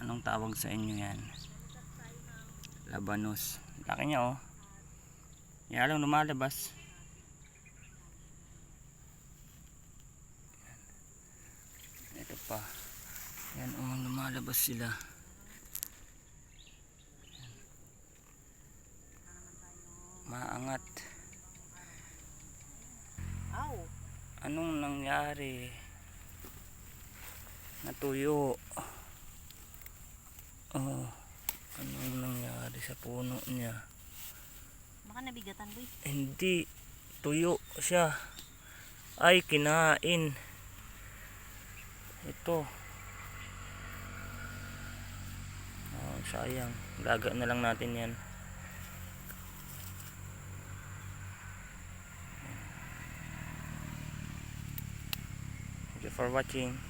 Anong tawag sa inyo yan? Labanos. Laki niya oh. Yan lang lumalabas. Ito pa. Yan oh, lumalabas sila. Maangat. Anong nangyari? Natuyo. Oh, anong nangyari sa puno niya? Baka nabigatan, boy. Hindi, tuyo siya. Ay, kinain. Ito. Oh, sayang. Gaga na lang natin yan. Thank you for watching.